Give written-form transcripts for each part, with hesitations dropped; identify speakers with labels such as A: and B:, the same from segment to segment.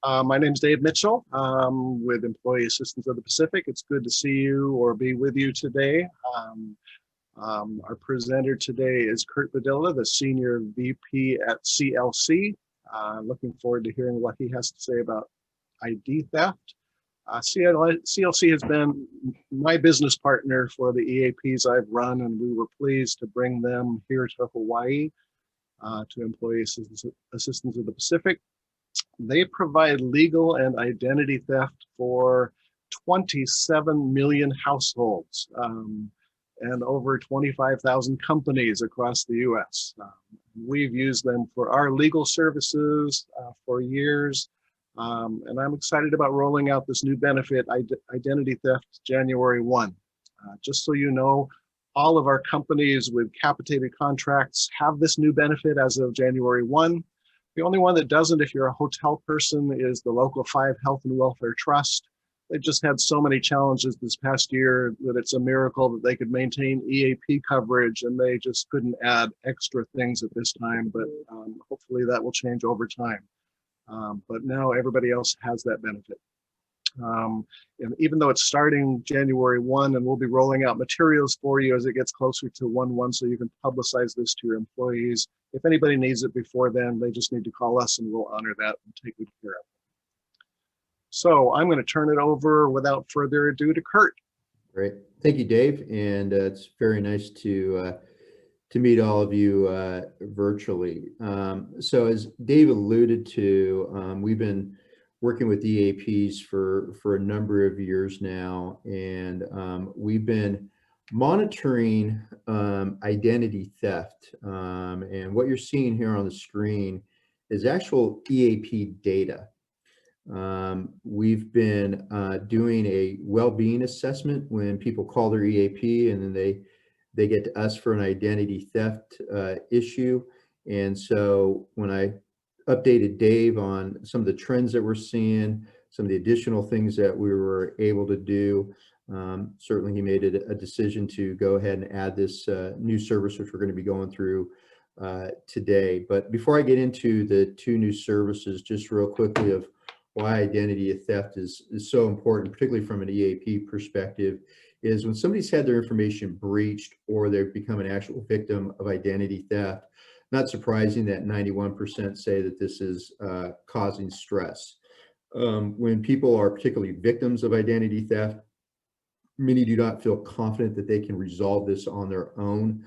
A: My name is Dave Mitchell with Employee Assistance of the Pacific. It's good to see you or be with you today. Our presenter today is Curt Padilla, the Senior VP at CLC. Looking forward to hearing what he has to say about ID theft. CLC has been my business partner for the EAPs I've run, and we were pleased to bring them here to Hawaii to Employee Assistance of the Pacific. They provide legal and identity theft for 27 million households and over 25,000 companies across the US. We've used them for our legal services for years, and I'm excited about rolling out this new benefit, identity theft, January 1. Just so you know, all of our companies with capitated contracts have this new benefit as of January 1. The only one that doesn't, if you're a hotel person, is the local 5 Health and Welfare Trust. They've just had so many challenges this past year that it's a miracle that they could maintain EAP coverage, and they just couldn't add extra things at this time, but hopefully that will change over time. But now everybody else has that benefit. And even though it's starting January 1, and we'll be rolling out materials for you as it gets closer to 1/1, so you can publicize this to your employees. If anybody needs it before then, they just need to call us and we'll honor that and take good care of it. So I'm going to turn it over without further ado to Curt.
B: Great. Thank you, Dave. And it's very nice to meet all of you virtually. So as Dave alluded to, we've been working with EAPs for a number of years now, and we've been monitoring identity theft. And what you're seeing here on the screen is actual EAP data. We've been doing a well-being assessment when people call their EAP, and then they get to us for an identity theft issue. And so when I updated Dave on some of the trends that we're seeing, some of the additional things that we were able to do, certainly he made a decision to go ahead and add this new service, which we're going to be going through today. But before I get into the 2 new services, just real quickly of why identity theft is so important, particularly from an EAP perspective, is when somebody's had their information breached or they've become an actual victim of identity theft. Not surprising that 91% say that this is causing stress. When people are particularly victims of identity theft, many do not feel confident that they can resolve this on their own.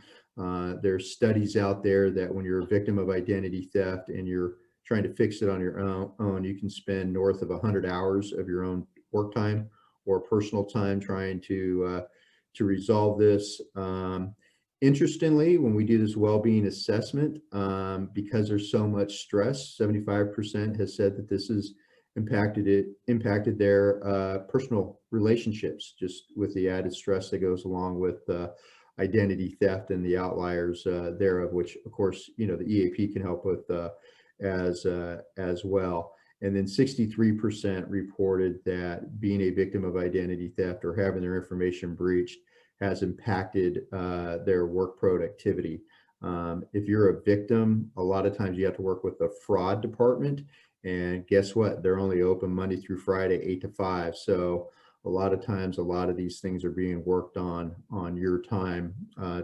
B: There's studies out there that when you're a victim of identity theft and you're trying to fix it on your own, you can spend north of 100 hours of your own work time or personal time trying to resolve this. Interestingly, when we do this well-being assessment, because there's so much stress, 75% has said that this has impacted their personal relationships, just with the added stress that goes along with identity theft and the outliers thereof, which of course, you know, the EAP can help with as well. And then 63% reported that being a victim of identity theft or having their information breached has impacted their work productivity. If you're a victim, a lot of times you have to work with the fraud department, and guess what? They're only open Monday through Friday, 8 to 5. So a lot of times, a lot of these things are being worked on your time,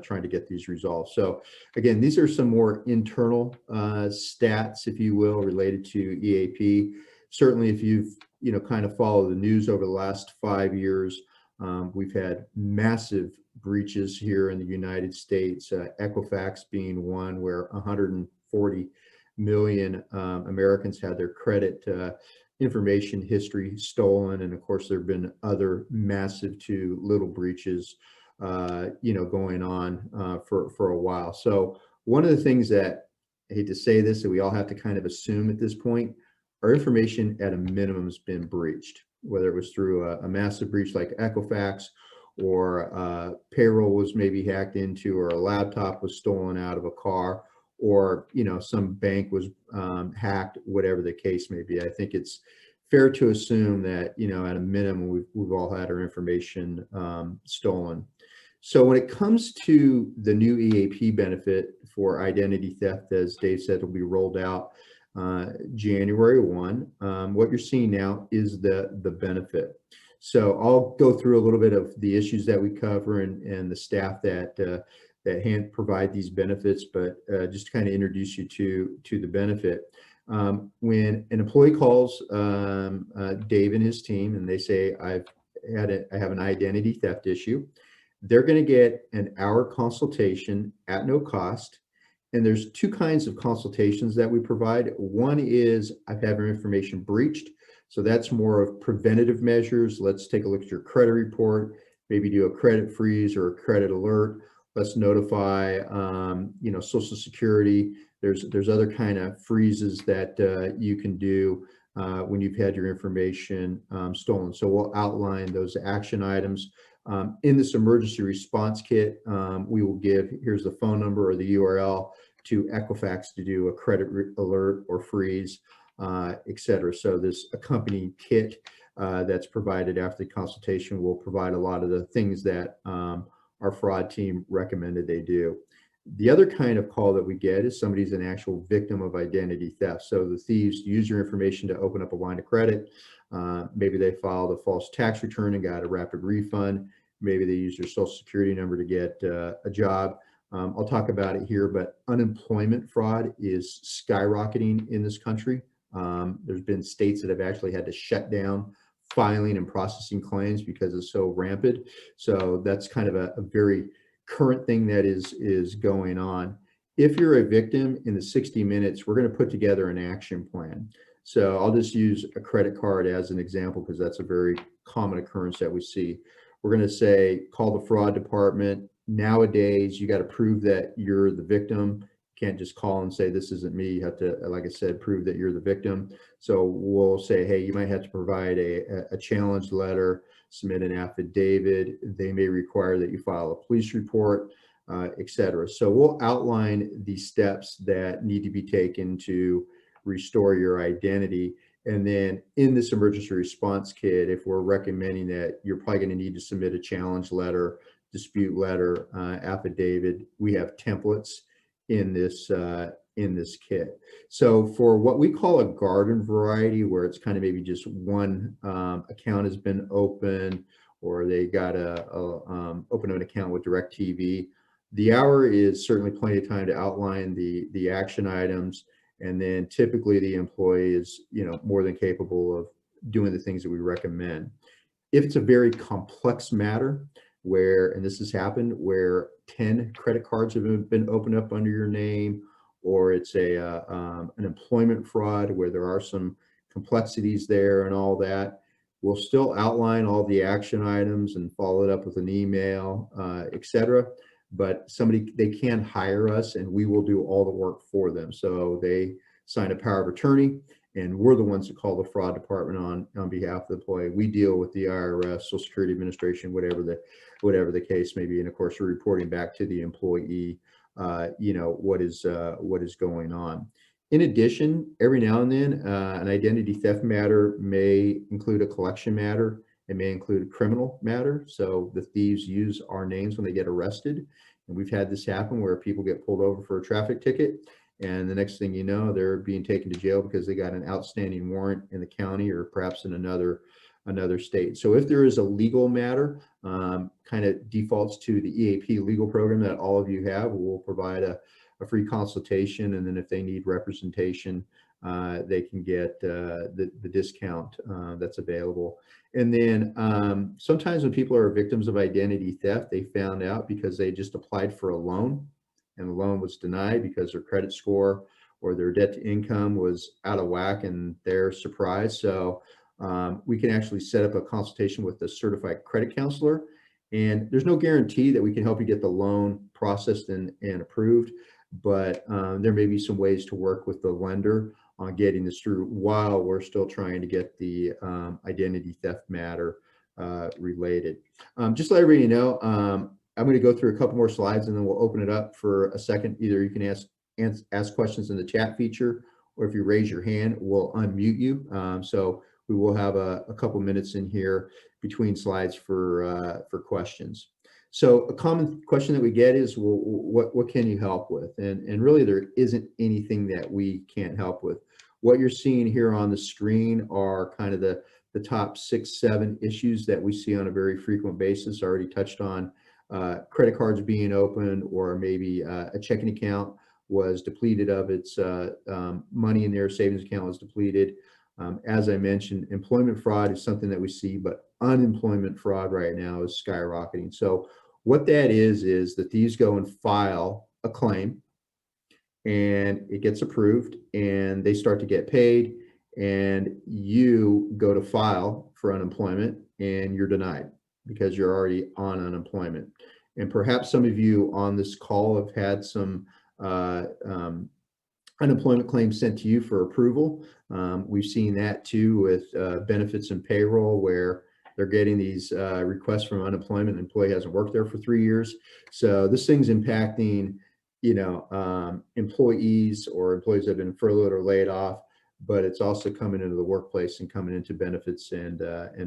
B: trying to get these resolved. So again, these are some more internal stats, if you will, related to EAP. Certainly, if you've kind of followed the news over the last 5 years, we've had massive breaches here in the United States, Equifax being one where 140 million Americans had their credit information history stolen. And of course, there have been other massive to little breaches, going on for a while. So one of the things that, I hate to say this, that we all have to kind of assume at this point, our information at a minimum has been breached, whether it was through a massive breach like Equifax, or payroll was maybe hacked into, or a laptop was stolen out of a car, or some bank was hacked, whatever the case may be. I think it's fair to assume that at a minimum we've all had our information stolen. So when it comes to the new EAP benefit for identity theft, as Dave said, will be rolled out January 1. What you're seeing now is the benefit. So I'll go through a little bit of the issues that we cover and the staff that provide these benefits, but just to kind of introduce you to the benefit. When an employee calls Dave and his team and they say, I have an identity theft issue, they're going to get an hour consultation at no cost. And there's two kinds of consultations that we provide. One is I've had your information breached. So that's more of preventative measures. Let's take a look at your credit report, maybe do a credit freeze or a credit alert. Let's notify, Social Security. There's other kind of freezes that you can do when you've had your information stolen. So we'll outline those action items. In this emergency response kit, we will give, here's the phone number or the URL to Equifax to do a credit alert or freeze, et cetera. So this accompanying kit that's provided after the consultation will provide a lot of the things that our fraud team recommended they do. The other kind of call that we get is somebody's an actual victim of identity theft. So the thieves use your information to open up a line of credit. Maybe they filed a false tax return and got a rapid refund. Maybe they used your social security number to get a job. I'll talk about it here, but unemployment fraud is skyrocketing in this country. There's been states that have actually had to shut down filing and processing claims because it's so rampant. So that's kind of a very current thing that is going on. If you're a victim, in the 60 minutes, we're going to put together an action plan. So I'll just use a credit card as an example because that's a very common occurrence that we see. We're going to say, call the fraud department. Nowadays, you got to prove that you're the victim. You can't just call and say, this isn't me. You have to, like I said, prove that you're the victim. So we'll say, hey, you might have to provide a challenge letter, submit an affidavit. They may require that you file a police report, et cetera. So we'll outline the steps that need to be taken to restore your identity. And then in this emergency response kit, if we're recommending that you're probably going to need to submit a challenge letter, dispute letter, affidavit, we have templates in this kit. So for what we call a garden variety, where it's kind of maybe just one account has been open, or they got open an account with DirecTV, the hour is certainly plenty of time to outline the action items. And then typically the employee is, more than capable of doing the things that we recommend. If it's a very complex matter where, and this has happened, where 10 credit cards have been opened up under your name, or it's an employment fraud where there are some complexities there and all that, we'll still outline all the action items and follow it up with an email, et cetera. But they can hire us and we will do all the work for them. So they sign a power of attorney and we're the ones that call the fraud department on behalf of the employee. We deal with the IRS, Social Security Administration, whatever the case may be. And of course, we're reporting back to the employee, what is going on. In addition, every now and then, an identity theft matter may include a collection matter. It may include a criminal matter. So the thieves use our names when they get arrested. And we've had this happen where people get pulled over for a traffic ticket. And the next thing you know, they're being taken to jail because they got an outstanding warrant in the county or perhaps in another state. So if there is a legal matter, kind of defaults to the EAP legal program that all of you have, we'll provide a free consultation. And then if they need representation, they can get the discount that's available. And then sometimes when people are victims of identity theft, they found out because they just applied for a loan and the loan was denied because their credit score or their debt to income was out of whack and they're surprised. So we can actually set up a consultation with a certified credit counselor. And there's no guarantee that we can help you get the loan processed and approved, but there may be some ways to work with the lender on getting this through while we're still trying to get the identity theft matter related. Just to let everybody know, I'm going to go through a couple more slides and then we'll open it up for a second. Either you can ask questions in the chat feature, or if you raise your hand, we'll unmute you. So we will have a couple minutes in here between slides for questions. So a common question that we get is, well, what can you help with? And really there isn't anything that we can't help with. what you're seeing here on the screen are kind of the top 6, 7 issues that we see on a very frequent basis. I already touched on credit cards being open, or maybe a checking account was depleted of its money in their savings account was depleted. As I mentioned, employment fraud is something that we see, but unemployment fraud right now is skyrocketing. So what that is that these go and file a claim, and it gets approved, and they start to get paid, and you go to file for unemployment and you're denied because you're already on unemployment. And perhaps some of you on this call have had some unemployment claims sent to you for approval. We've seen that too with benefits and payroll, where they're getting these requests from unemployment. The employee hasn't worked there for 3 years. So this thing's impacting, employees or employees that have been furloughed or laid off, but it's also coming into the workplace and coming into benefits and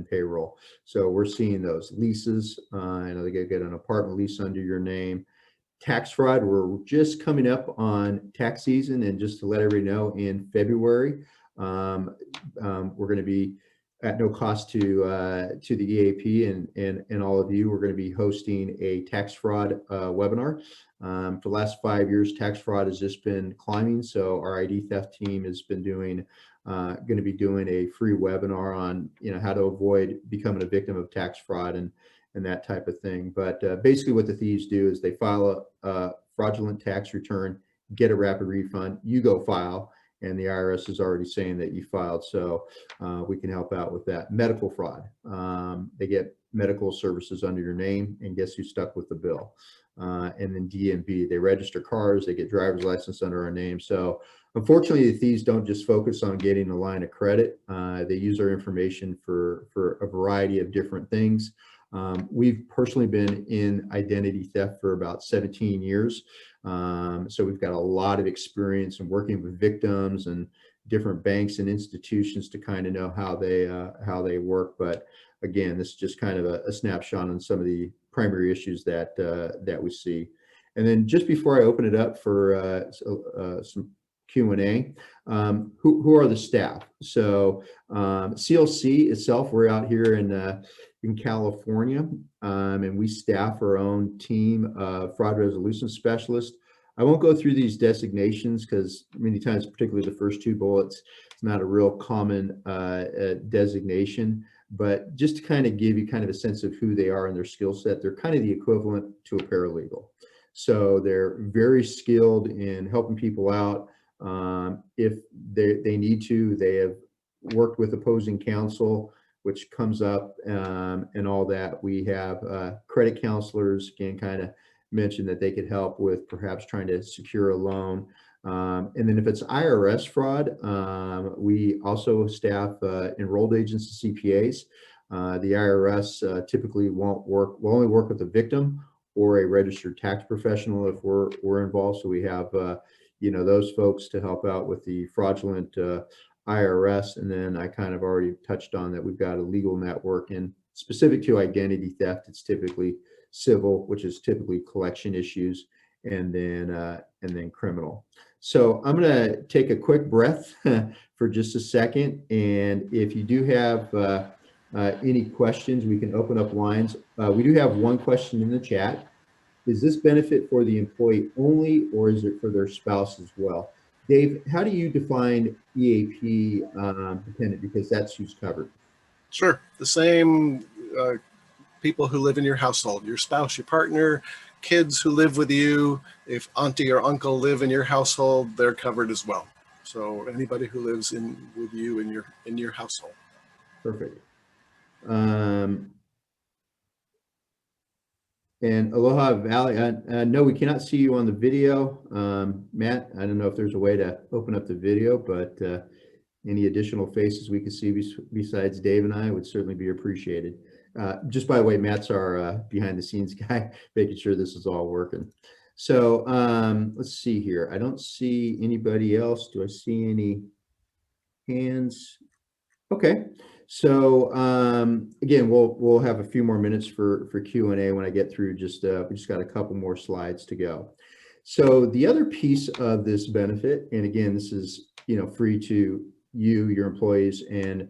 B: payroll. So we're seeing those leases. They get an apartment lease under your name. Tax fraud, we're just coming up on tax season, and just to let everybody know, in February, we're going to be at no cost to the EAP and all of you. We're going to be hosting a tax fraud webinar. For the last 5 years, tax fraud has just been climbing. So our ID theft team has been going to be doing a free webinar on how to avoid becoming a victim of tax fraud and that type of thing. But basically what the thieves do is they file a fraudulent tax return, get a rapid refund, you go file, and the IRS is already saying that you filed. So we can help out with that. Medical fraud. They get medical services under your name, and guess who's stuck with the bill? And then DMV, they register cars, they get driver's license under our name. So unfortunately, the thieves don't just focus on getting a line of credit. They use our information for a variety of different things. We've personally been in identity theft for about 17 years. So we've got a lot of experience in working with victims and different banks and institutions to kind of know how they work. But again, this is just kind of a snapshot on some of the primary issues that we see. And then just before I open it up for some Q&A, who are the staff? So CLC itself, we're out here in California, and we staff our own team of fraud resolution specialists. I won't go through these designations because many times, particularly the first 2 bullets, it's not a real common designation, but just to kind of give you kind of a sense of who they are and their skill set, they're kind of the equivalent to a paralegal. So they're very skilled in helping people out. If they need to, they have worked with opposing counsel, which comes up and all that. We have credit counselors, again, kind of mentioned that they could help with perhaps trying to secure a loan. And then if it's IRS fraud, we also staff enrolled agents and CPAs. The IRS typically will only work with the victim or a registered tax professional if we're involved. So we have those folks to help out with the fraudulent IRS. And then I kind of already touched on that we've got a legal network, and specific to identity theft, it's typically civil, which is typically collection issues, and then criminal. So I'm going to take a quick breath for just a second. And if you do have any questions, we can open up lines. We do have one question in the chat. Is this benefit for the employee only, or is it for their spouse as well? Dave, how do you define EAP dependent? Because that's who's covered.
A: Sure. The same people who live in your household, your spouse, your partner, kids who live with you. If auntie or uncle live in your household, they're covered as well. So anybody who lives with you in your household.
B: Perfect. And Aloha Valley, no, we cannot see you on the video. Matt, I don't know if there's a way to open up the video, but any additional faces we can see besides Dave and I would certainly be appreciated. Just by the way, Matt's our behind the scenes guy, making sure this is all working. So let's see here. I don't see anybody else. Do I see any hands? Okay. So again, we'll have a few more minutes for Q&A when I get through. We just got a couple more slides to go. So the other piece of this benefit, and again, this is, free to you, your employees, and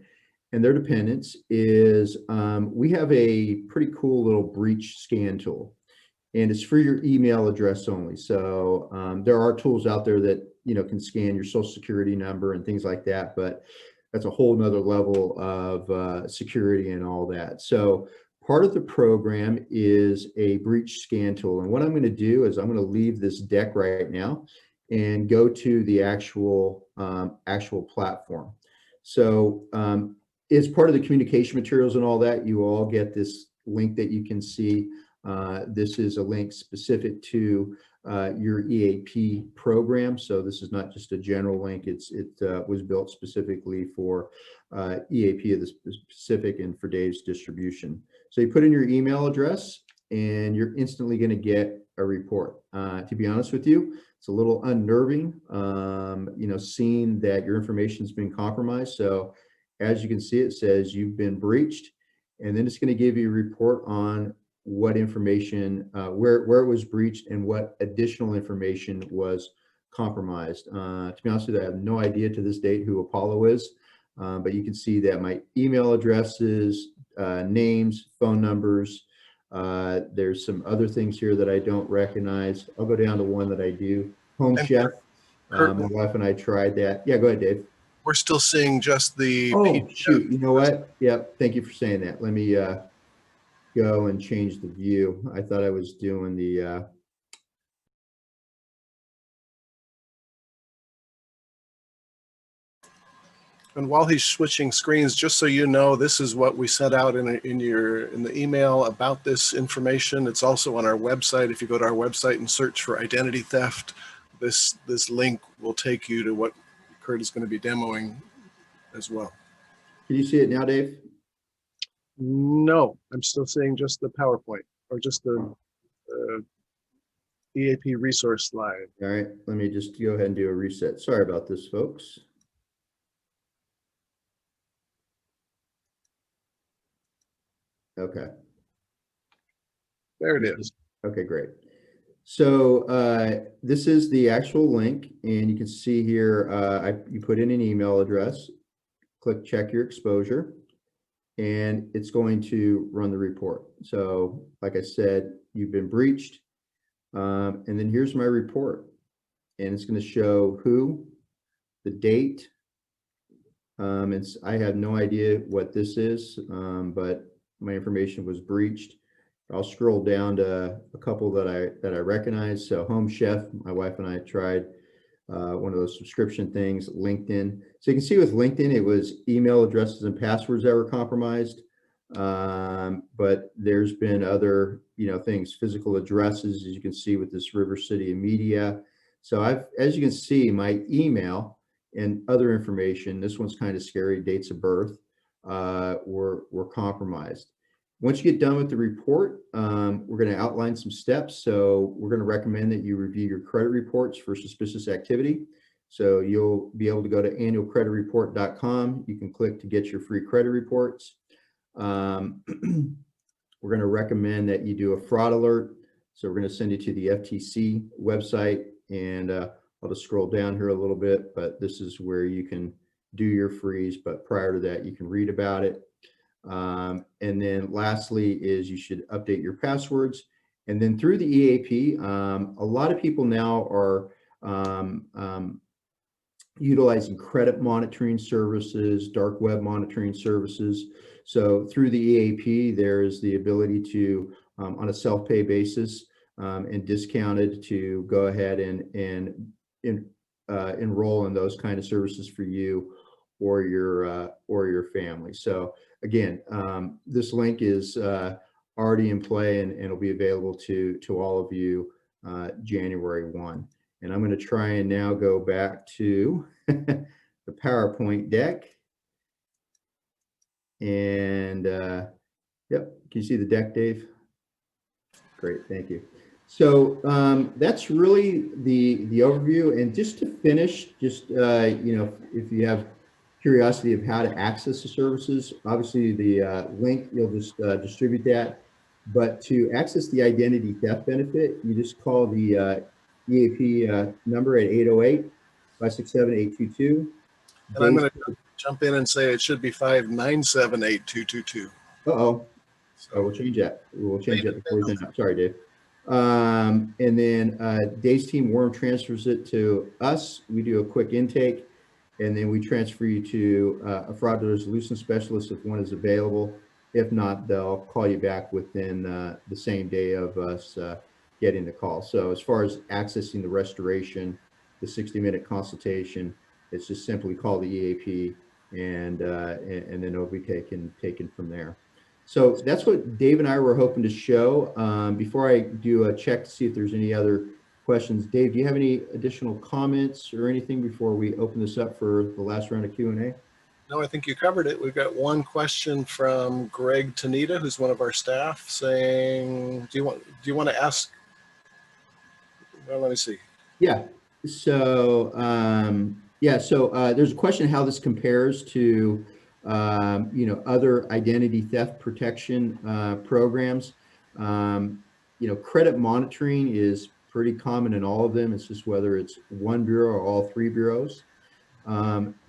B: their dependents, is we have a pretty cool little breach scan tool, and it's for your email address only. So there are tools out there that can scan your social security number and things like that, but that's a whole nother level of security and all that. So part of the program is a breach scan tool, and what I'm going to do is I'm going to leave this deck right now and go to the actual platform. So as part of the communication materials and all that, you all get this link that you can see. This is a link specific to your EAP program. So this is not just a general link. It was built specifically for EAP of the specific and for Dave's distribution. So you put in your email address and you're instantly going to get a report. To be honest with you, it's a little unnerving, seeing that your information's been compromised. So as you can see, it says you've been breached, and then it's going to give you a report on what information, where it was breached and what additional information was compromised. To be honest with you, I have no idea to this date who Apollo is, but you can see that my email addresses, names, phone numbers, there's some other things here that I don't recognize. I'll go down to one that I do. Home Chef.
A: Curt,
B: My wife and I tried that. Yeah, go ahead, Dave.
A: we're still seeing just the
B: Oh, shoot. You know what? Yep. Thank you for saying that. Let me go and change the view. I thought I was doing the
A: And while he's switching screens, just so you know, this is what we sent out in the email about this information. It's also on our website. If you go to our website and search for identity theft, this link will take you to what Curt is going to be demoing as well.
B: Can you see it now, Dave?
A: No, I'm still seeing just the PowerPoint or just the EAP resource slide.
B: All right, let me just go ahead and do a reset. Sorry about this, folks. Okay.
A: There it is.
B: Okay, great. So this is the actual link, and you can see here, you put in an email address, click check your exposure, and it's going to run the report. So like I said, you've been breached. And then here's my report, and it's going to show who, the date. I have no idea what this is, but my information was breached. I'll scroll down to a couple that I recognize. So Home Chef, my wife and I tried one of those subscription things. LinkedIn. So you can see with LinkedIn, it was email addresses and passwords that were compromised. But there's been other, things, physical addresses, as you can see with this River City Media. So as you can see, my email and other information, this one's kind of scary, dates of birth, were compromised. Once you get done with the report, we're going to outline some steps. So we're going to recommend that you review your credit reports for suspicious activity. So you'll be able to go to annualcreditreport.com. You can click to get your free credit reports. We're going to recommend that you do a fraud alert. So we're going to send you to the FTC website, and I'll just scroll down here a little bit, but this is where you can do your freeze. But prior to that, you can read about it. And then lastly is you should update your passwords. And then through the EAP, a lot of people now are utilizing credit monitoring services, dark web monitoring services. So through the EAP, there's the ability to, on a self-pay basis and discounted, to go ahead and enroll in those kind of services for you or your family. So again, this link is already in play, and it'll be available to all of you January 1. And I'm going to try and now go back to the PowerPoint deck. And yep, can you see the deck, Dave? Great, thank you. So that's really the overview. And just to finish, just if you have curiosity of how to access the services, obviously the link, you'll just distribute that. But to access the identity theft benefit, you just call the EAP number at 808-567-8222.
A: And I'm
B: Days,
A: going to jump in and say it should be 5978222.
B: uh-oh. Oh,
A: So
B: we'll change that. We'll change that before we send out. Sorry, Dave. And then Dave's team warm transfers it to us. We do a quick intake, and then we transfer you to a fraud resolution specialist if one is available. If not, they'll call you back within the same day of us getting the call. So as far as accessing the restoration, the 60-minute consultation, it's just simply call the EAP, and then it'll be taken from there. So that's what Dave and I were hoping to show. Before I do a check to see if there's any other questions, Dave, do you have any additional comments or anything before we open this up for the last round of Q&A?
A: no, I think you covered it. We've got one question from Greg Tanita, who's one of our staff, saying, do you want to ask? Well, let me see.
B: Yeah. So there's a question how this compares to other identity theft protection programs. Credit monitoring is pretty common in all of them. It's just whether it's one bureau or all three bureaus.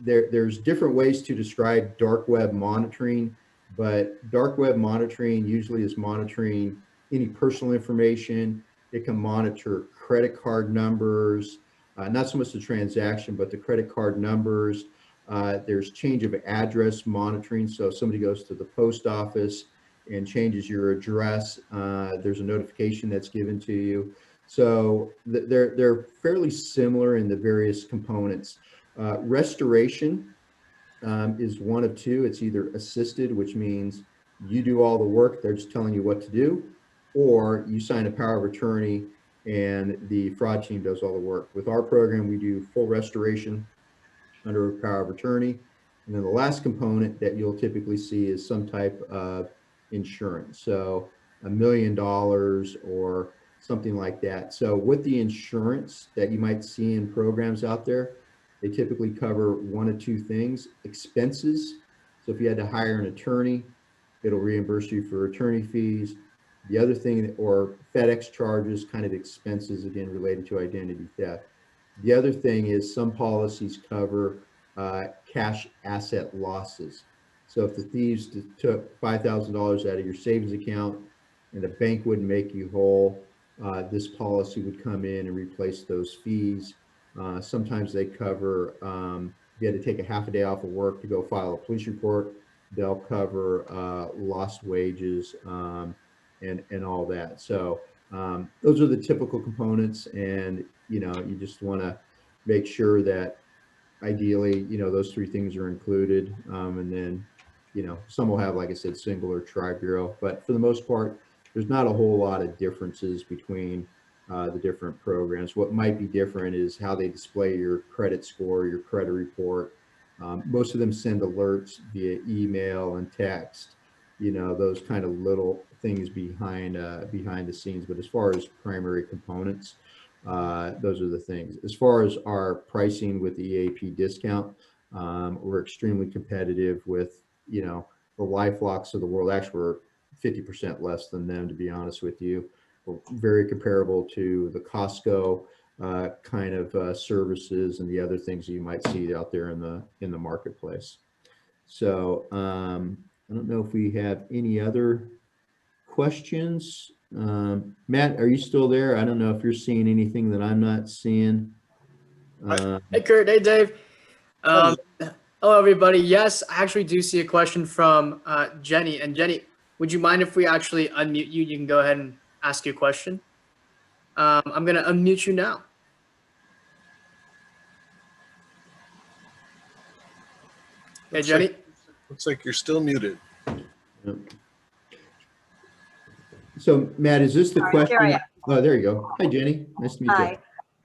B: There's different ways to describe dark web monitoring, but dark web monitoring usually is monitoring any personal information. It can monitor credit card numbers, not so much the transaction, but the credit card numbers. There's change of address monitoring. So if somebody goes to the post office and changes your address, there's a notification that's given to you. So they're fairly similar in the various components. Restoration is one of two. It's either assisted, which means you do all the work, they're just telling you what to do, or you sign a power of attorney and the fraud team does all the work. With our program, we do full restoration under a power of attorney. And then the last component that you'll typically see is some type of insurance. So $1 million or something like that. So with the insurance that you might see in programs out there, they typically cover one of two things: expenses. So if you had to hire an attorney, it'll reimburse you for attorney fees. The other thing, or FedEx charges, kind of expenses, again, related to identity theft. The other thing is some policies cover cash asset losses. So if the thieves took $5,000 out of your savings account and the bank wouldn't make you whole, this policy would come in and replace those fees. Sometimes they cover, if you had to take a half a day off of work to go file a police report, they'll cover lost wages and all that. So those are the typical components, and you just want to make sure that ideally those three things are included, and then some will have, like I said, single or tri-bureau, but for the most part there's not a whole lot of differences between the different programs. What might be different is how they display your credit score, your credit report. Most of them send alerts via email and text, those kind of little things behind the scenes. But as far as primary components, those are the things. As far as our pricing with the EAP discount, we're extremely competitive with the LifeLocks of the world. Actually, we're 50% less than them, to be honest with you. We're very comparable to the Costco kind of services and the other things that you might see out there in the marketplace. So I don't know if we have any other questions. Matt, are you still there? I don't know if you're seeing anything that I'm not seeing.
C: Hey, Curt. Hey, Dave. Hello, everybody. Yes, I actually do see a question from Jenny. And Jenny, would you mind if we actually unmute you? You can go ahead and ask your question. I'm going to unmute you now. Hey, Jenny.
A: Looks like you're still muted.
B: So, Matt, is this the question? Oh, there you go. Hi, Jenny. Nice to meet you.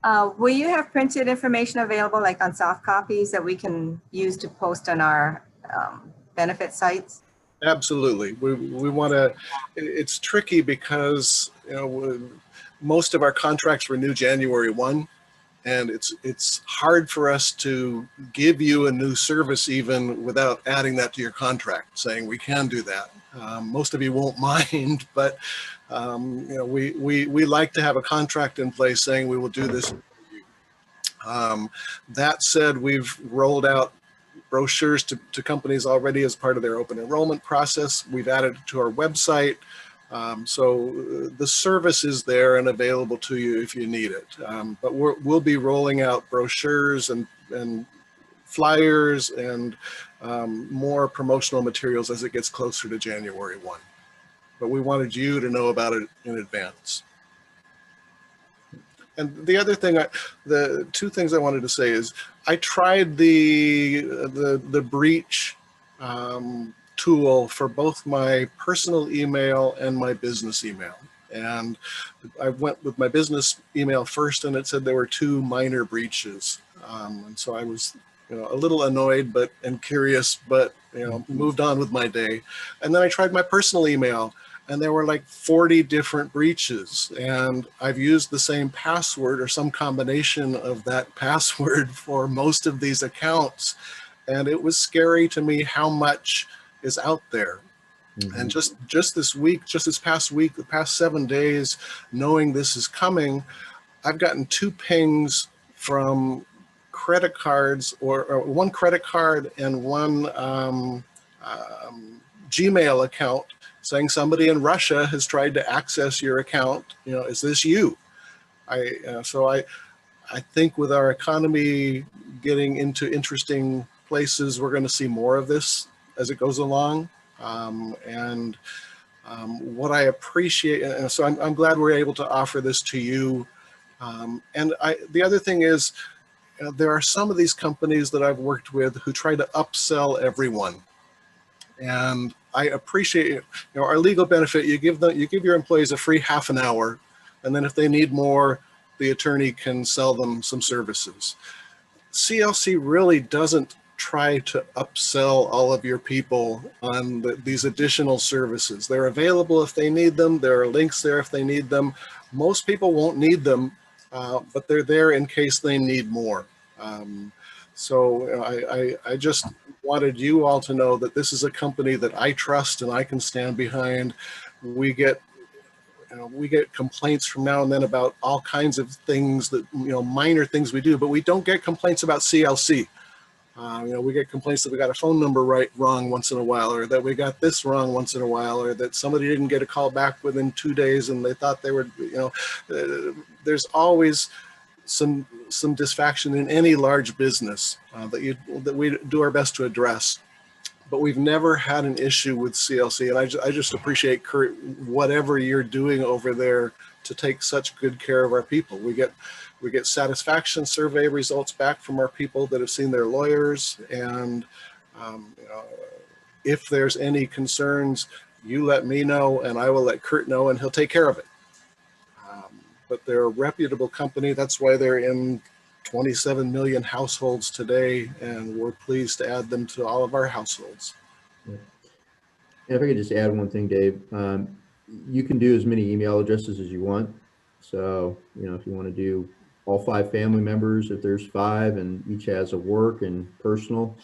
D: Hi. Will you have printed information available, like on soft copies, that we can use to post on our benefit sites?
A: Absolutely. We want to, it's tricky because, most of our contracts renew January 1, and it's hard for us to give you a new service even without adding that to your contract, saying we can do that. Most of you won't mind, but we like to have a contract in place saying we will do this. That said, we've rolled out brochures to companies already as part of their open enrollment process. We've added it to our website. So the service is there and available to you if you need it. But we'll be rolling out brochures and flyers and more promotional materials as it gets closer to January 1. But we wanted you to know about it in advance. And the other thing, the two things I wanted to say is, I tried the breach tool for both my personal email and my business email. And I went with my business email first, and it said there were 2 minor breaches. And so I was, a little annoyed and curious, but moved on with my day. And then I tried my personal email, and there were like 40 different breaches, and I've used the same password or some combination of that password for most of these accounts, and it was scary to me how much is out there. Mm-hmm. And just this week, just this past week, the past 7 days, knowing this is coming, I've gotten 2 pings from credit cards, or 1 credit card and 1 Gmail account, saying somebody in Russia has tried to access your account. Is this you? So I think with our economy getting into interesting places, we're going to see more of this as it goes along. What I appreciate, and so I'm glad we're able to offer this to you. The other thing is, there are some of these companies that I've worked with who try to upsell everyone. And I appreciate, our legal benefit. You give your employees a free half an hour, and then if they need more, the attorney can sell them some services. CLC really doesn't try to upsell all of your people on these additional services. They're available if they need them. There are links there if they need them. Most people won't need them, but they're there in case they need more. So I just wanted you all to know that this is a company that I trust and I can stand behind. We get complaints from now and then about all kinds of things that, minor things we do, but we don't get complaints about CLC. We get complaints that we got a phone number wrong once in a while, or that we got this wrong once in a while, or that somebody didn't get a call back within 2 days and they thought they were, there's always some dysfunction in any large business that we do our best to address. But we've never had an issue with CLC, and I just appreciate, Curt, whatever you're doing over there to take such good care of our people. We get satisfaction survey results back from our people that have seen their lawyers, and if there's any concerns, you let me know, and I will let Curt know, and he'll take care of it. But they're a reputable company. That's why they're in 27 million households today, and we're pleased to add them to all of our households.
B: Yeah. And if I could just add one thing, Dave, you can do as many email addresses as you want. So, if you want to do all 5 family members, if there's 5 and each has a work and personal,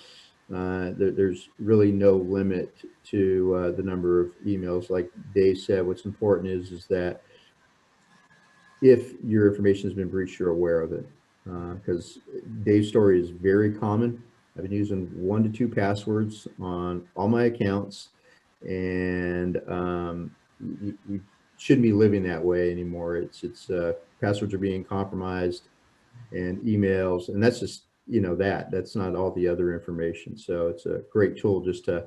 B: there's really no limit to the number of emails. Like Dave said, what's important is that if your information has been breached, you're aware of it. Because Dave's story is very common. I've been using 1 to 2 passwords on all my accounts, and you shouldn't be living that way anymore. It's passwords are being compromised, and emails, and that's just that's not all the other information. So it's a great tool just to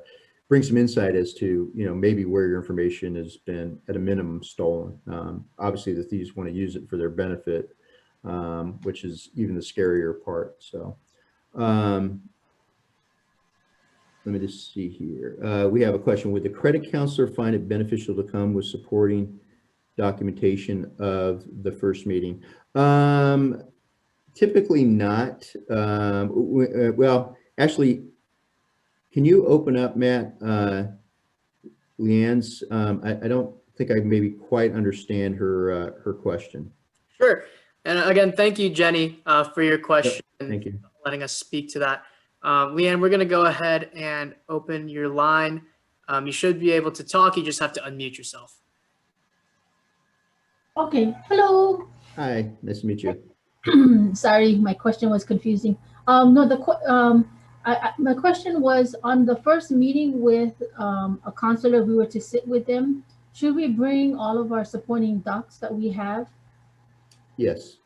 B: bring some insight as to maybe where your information has been at a minimum stolen. Obviously, the thieves want to use it for their benefit, which is even the scarier part. So let me just see here. We have a question. Would the credit counselor find it beneficial to come with supporting documentation of the first meeting? Typically not. Well, actually, can you open up, Matt, Leanne's? I don't think I maybe quite understand her question.
C: Sure. And again, thank you, Jenny, for your question.
B: Yep, thank you.
C: Letting us speak to that. Leanne, we're going to go ahead and open your line. You should be able to talk. You just have to unmute yourself.
E: Okay, hello.
B: Hi, nice to meet you.
E: Sorry, my question was confusing. No, my question was on the first meeting with a counselor, if we were to sit with them, should we bring all of our supporting docs that we have?
B: Yes.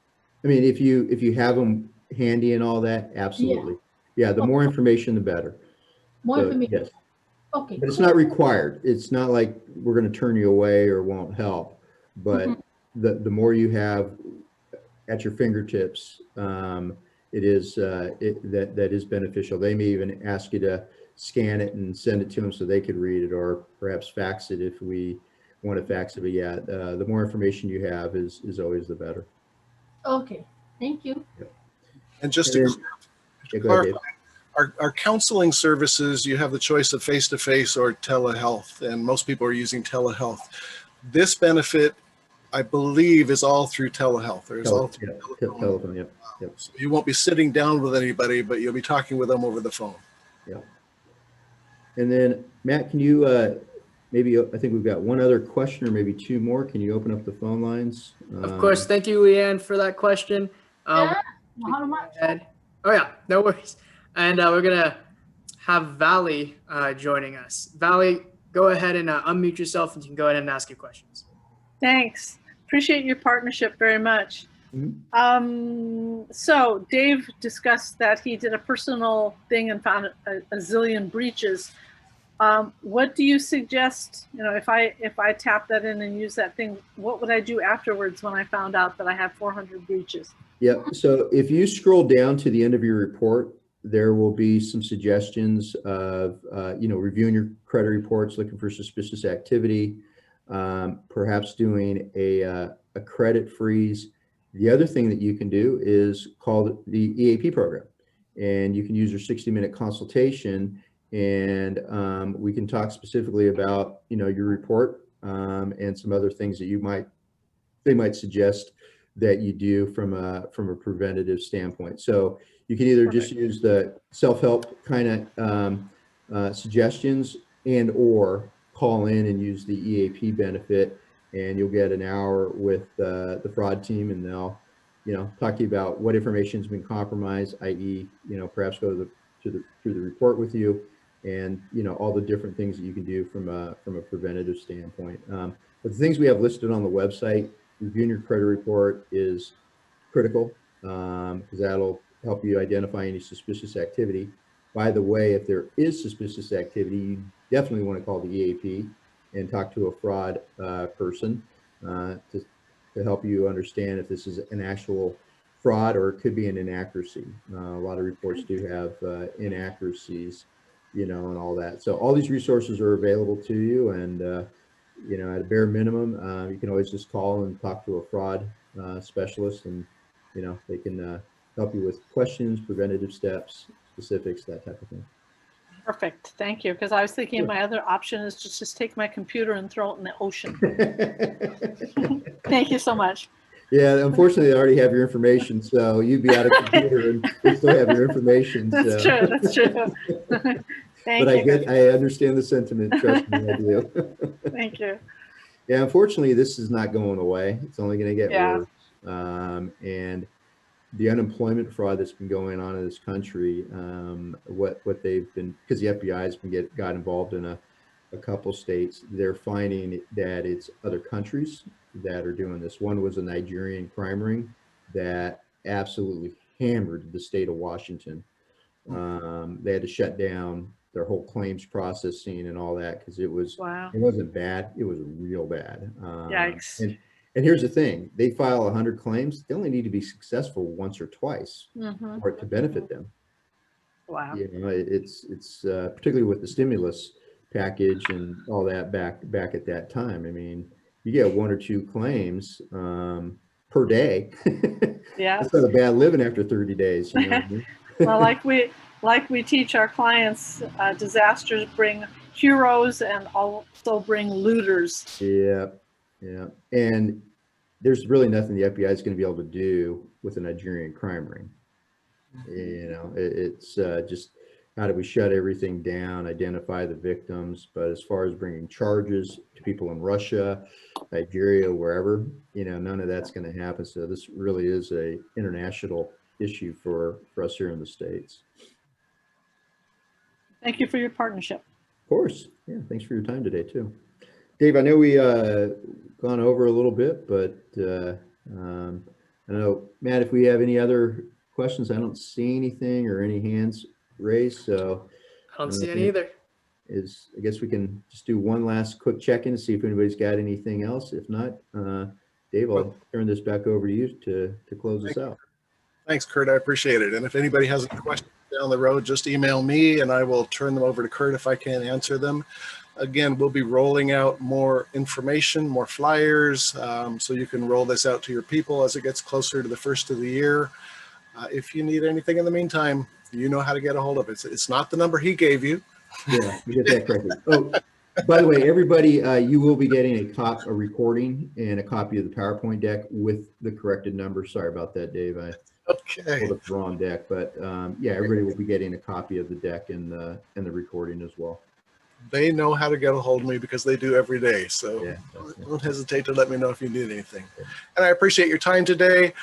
B: I mean, if you have them handy and all that, absolutely. Yeah, the more information, the better.
E: More
B: So,
E: information?
B: yes.
E: Okay,
B: But it's
E: cool.
B: not required. It's not like we're going to turn you away or won't help. But the more you have at your fingertips, it is that is beneficial. They may even ask you to scan it and send it to them so they could read it, or perhaps fax it if we want to fax it. But yeah, the more information you have is always the better.
E: Okay, thank you.
A: And just
B: And
A: to
B: then- yeah, go ahead, Dave.
A: our counseling services, you have the choice of face-to-face or telehealth, and most people are using telehealth. This benefit, I believe, is all through telehealth. There's all through telephone.
B: Telephone, yep.
A: So you won't be sitting down with anybody, but you'll be talking with them over the phone.
B: Yeah. And then Matt, can you maybe, I think we've got one other question or maybe two more. Can you open up the phone lines?
C: Of course. Thank you, Leanne, for that question.
E: Yeah, how much?
C: Oh yeah, no worries. And we're gonna have Valley joining us. Valley, go ahead and unmute yourself, and you can go ahead and ask your questions.
F: Thanks. Appreciate your partnership very much. So Dave discussed that he did a personal thing and found a zillion breaches. What do you suggest? You know, if I tap that in and use that thing, what would I do afterwards when I found out that I had 400 breaches?
B: Yeah. So if you scroll down to the end of your report, there will be some suggestions of, reviewing your credit reports, looking for suspicious activity, perhaps doing a credit freeze. The other thing that you can do is call the EAP program, and you can use your 60-minute consultation, and we can talk specifically about, your report and some other things that they might suggest that you do from a preventative standpoint. So you can either just use the self-help kind of suggestions, and or call in and use the EAP benefit, and you'll get an hour with the fraud team, and they'll talk to you about what information has been compromised, i.e. perhaps go through the report with you, and all the different things that you can do from a preventative standpoint. But the things we have listed on the website, reviewing your credit report is critical, because that'll help you identify any suspicious activity. By the way, if there is suspicious activity, you definitely want to call the EAP and talk to a fraud person to help you understand if this is an actual fraud or it could be an inaccuracy. A lot of reports do have inaccuracies, and all that. So all these resources are available to you, and at a bare minimum, you can always just call and talk to a fraud specialist, and they can help you with questions, preventative steps, specifics, that type of thing.
F: Perfect. Thank you. Because I was thinking my other option is to just take my computer and throw it in the ocean. Thank you so much.
B: Yeah, unfortunately, they already have your information, so you'd be out of computer and they still have your information.
F: That's true. That's true. Thank
B: But I understand the sentiment. Trust me, I do.
F: Thank you.
B: Yeah, unfortunately, this is not going away. It's only going to get worse. And the unemployment fraud that's been going on in this country, what they've been, because the FBI has got involved in a couple states, they're finding that it's other countries that are doing this. One was a Nigerian crime ring that absolutely hammered the state of Washington. They had to shut down their whole claims processing and all that, because it wasn't bad, it was real bad.
F: Yikes.
B: And here's the thing, they file 100 claims, they only need to be successful once or twice for it to benefit them.
F: Wow.
B: It's particularly with the stimulus package and all that back at that time. I mean, you get 1 or 2 claims per day.
F: Yeah.
B: That's not a bad living after 30 days. You know what I mean?
F: Well, like we teach our clients, disasters bring heroes and also bring looters.
B: Yeah. And there's really nothing the FBI is going to be able to do with a Nigerian crime ring. It's just how do we shut everything down, identify the victims. But as far as bringing charges to people in Russia, Nigeria, wherever, none of that's going to happen. So this really is a international issue for us here in the States.
F: Thank you for your partnership.
B: Of course. Yeah. Thanks for your time today too. Dave, I know we gone over a little bit, but I don't know, Matt, if we have any other questions. I don't see anything or any hands raised. So
C: I don't see any either.
B: I guess we can just do one last quick check-in to see if anybody's got anything else. If not, Dave, I'll turn this back over to you to close us out.
A: Thanks, Curt. I appreciate it. And if anybody has any questions down the road, just email me and I will turn them over to Curt if I can't answer them. Again, we'll be rolling out more information, more flyers, so you can roll this out to your people as it gets closer to the first of the year. If you need anything in the meantime, you know how to get a hold of it. It's not the number he gave you.
B: Yeah, you get that correctly. Oh, by the way, everybody, you will be getting a recording and a copy of the PowerPoint deck with the corrected number. Sorry about that, Dave. I pulled up the wrong deck, but yeah, everybody will be getting a copy of the deck and the recording as well.
A: They know how to get a hold of me because they do every day. So
B: Yeah,
A: don't hesitate to let me know if you need anything. And I appreciate your time today.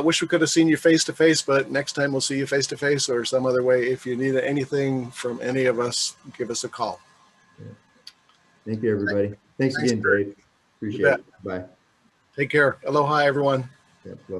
A: Wish we could have seen you face to face, but next time we'll see you face to face or some other way. If you need anything from any of us, give us a call.
B: Thank you, everybody. Thanks again, Dave. Appreciate it. Bye.
A: Take care. Aloha, everyone.
B: Yeah, well.